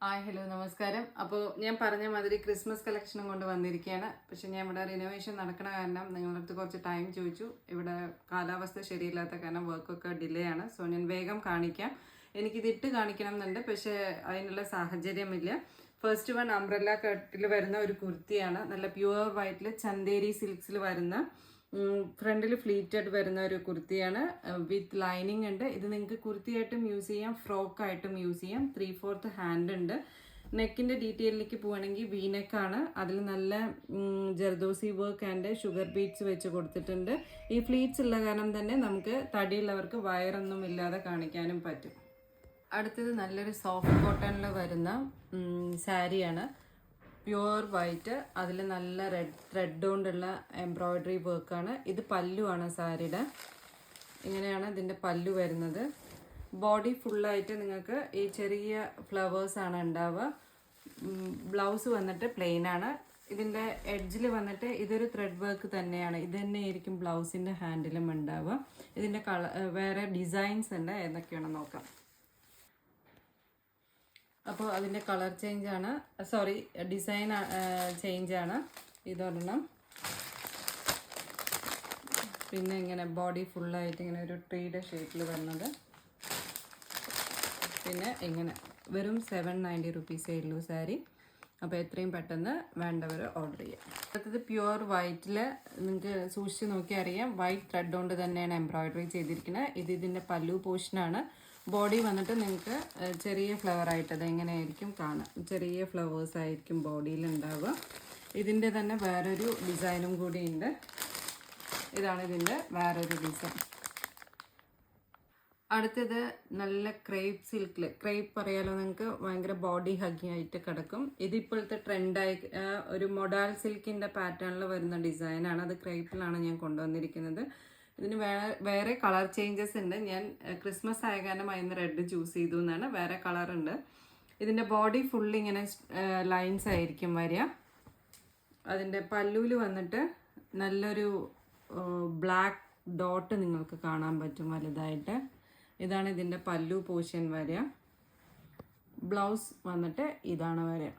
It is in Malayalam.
ഹായ് ഹലോ നമസ്കാരം. അപ്പോൾ ഞാൻ പറഞ്ഞ മാതിരി ക്രിസ്മസ് കളക്ഷനും കൊണ്ട് വന്നിരിക്കുകയാണ്. പക്ഷെ ഞാൻ ഇവിടെ റിനോവേഷൻ നടക്കണ കാരണം നിങ്ങളുടെ അടുത്ത് കുറച്ച് ടൈം ചോദിച്ചു. ഇവിടെ കാലാവസ്ഥ ശരിയില്ലാത്ത കാരണം വർക്കൊക്കെ ഡിലേ ആണ്. സോ ഞാൻ വേഗം കാണിക്കാം. എനിക്കിത് ഇട്ട് കാണിക്കണം എന്നുണ്ട്, പക്ഷേ അതിനുള്ള സാഹചര്യമില്ല. ഫസ്റ്റ് വൺ അംബ്രല്ല കട്ടിൽ വരുന്ന ഒരു കുർത്തിയാണ്. നല്ല പ്യുവർ വൈറ്റിൽ ചന്തേരി സിൽക്സിൽ വരുന്ന ഫ്രണ്ടിൽ ഫ്ലീറ്റഡ് വരുന്ന ഒരു കുർത്തിയാണ്. വിത്ത് ലൈനിങ് ഉണ്ട്. ഇത് നിങ്ങൾക്ക് കുർത്തിയായിട്ടും യൂസ് ചെയ്യാം, ഫ്രോക്കായിട്ടും യൂസ് ചെയ്യാം. 3/4 ഹാൻഡ് ഉണ്ട്. നെക്കിൻ്റെ ഡീറ്റെയിലേക്ക് പോവുകയാണെങ്കിൽ വീനെക്കാണ്. അതിൽ നല്ല zardozi work and sugar beats വെച്ച് കൊടുത്തിട്ടുണ്ട്. ഈ ഫ്ലീറ്റ്സ് ഉള്ള കാരണം തന്നെ നമുക്ക് തടിയുള്ളവർക്ക് വയറൊന്നും ഇല്ലാതെ കാണിക്കാനും പറ്റും. അടുത്തത് നല്ലൊരു സോഫ്റ്റ് കോട്ടണിൽ വരുന്ന സാരിയാണ്. പ്യുവർ വൈറ്റ്, അതിൽ നല്ല ത്രെഡ് കൊണ്ടുള്ള എംബ്രോയ്ഡറി വർക്കാണ്. ഇത് പല്ലുവാണ് സാരിയുടെ. ഇങ്ങനെയാണ് ഇതിൻ്റെ പല്ലു വരുന്നത്. ബോഡി ഫുള്ളായിട്ട് നിങ്ങൾക്ക് ഈ ചെറിയ ഫ്ലവേഴ്സാണ് ഉണ്ടാവുക. ബ്ലൗസ് വന്നിട്ട് പ്ലെയിൻ ആണ്. ഇതിൻ്റെ എഡ്ജിൽ വന്നിട്ട് ഇതൊരു ത്രെഡ് വർക്ക് തന്നെയാണ്. ഇത് തന്നെയായിരിക്കും ബ്ലൗസിൻ്റെ ഹാൻഡിലും ഉണ്ടാവുക. ഇതിൻ്റെ വേറെ ഡിസൈൻസ് ഉണ്ട്, ഏതൊക്കെയാണെന്ന് നോക്കാം. അപ്പോൾ അതിൻ്റെ കളർ ചേഞ്ചാണ്, ഡിസൈൻ ചേഞ്ചാണ് ഇതൊരെണ്ണം. പിന്നെ ഇങ്ങനെ ബോഡി ഫുള്ളായിട്ട് ഇങ്ങനെ ഒരു ട്രീയുടെ ഷേപ്പിൽ വരുന്നത്. പിന്നെ ഇങ്ങനെ വെറും 790 റുപ്പീസേ ഉള്ളൂ സാരി. അപ്പോൾ എത്രയും പെട്ടെന്ന് വേണ്ടവർ ഓർഡർ ചെയ്യാം. അടുത്തത് പ്യുവർ വൈറ്റിൽ നിങ്ങൾക്ക് സൂക്ഷിച്ച് നോക്കി അറിയാം. വൈറ്റ് ത്രെഡ് കൊണ്ട് തന്നെയാണ് എംബ്രോയ്ഡറി ചെയ്തിരിക്കുന്നത്. ഇതിൻ്റെ പല്ലു പോർഷനാണ്. ബോഡി വന്നിട്ട് നിങ്ങൾക്ക് ചെറിയ ഫ്ലവർ ആയിട്ട് അത് എങ്ങനെയായിരിക്കും കാണാം. ചെറിയ ഫ്ലവേഴ്സ് ആയിരിക്കും ബോഡിയിൽ ഉണ്ടാവുക. ഇതിൻ്റെ തന്നെ വേറൊരു ഡിസൈനും കൂടി ഉണ്ട്. ഇതാണ് ഇതിൻ്റെ വേറൊരു ഡിസൈൻ. അടുത്തത് നല്ല ക്രേപ്പ് സിൽക്കിൽ, ക്രേപ്പ് അറിയാലോ നിങ്ങൾക്ക്, ഭയങ്കര ബോഡി ഹഗ്ഗി ആയിട്ട് കിടക്കും. ഇതിപ്പോഴത്തെ ട്രെൻഡായി ഒരു മൊഡാൽ സിൽക്കിൻ്റെ പാറ്റേണിൽ വരുന്ന ഡിസൈനാണ്. അത് ക്രേപ്പിലാണ് ഞാൻ കൊണ്ടുവന്നിരിക്കുന്നത്. ഇതിന് വേറെ കളർ ചേഞ്ചസ് ഉണ്ട്. ഞാൻ ക്രിസ്മസ് ആയ കാരണം അതിന് റെഡ് ചൂസ് ചെയ്തു എന്നാണ്. വേറെ കളറുണ്ട്. ഇതിൻ്റെ ബോഡി ഫുള്ളി ഇങ്ങനെ ലൈൻസ് ആയിരിക്കും വരിക. അതിൻ്റെ പല്ലുവിൽ വന്നിട്ട് നല്ലൊരു ബ്ലാക്ക് ഡോട്ട് നിങ്ങൾക്ക് കാണാൻ പറ്റും വലുതായിട്ട്. ഇതാണ് ഇതിൻ്റെ പല്ലു പോർഷൻ വരിക. ബ്ലൗസ് വന്നിട്ട് ഇതാണ് വരിക.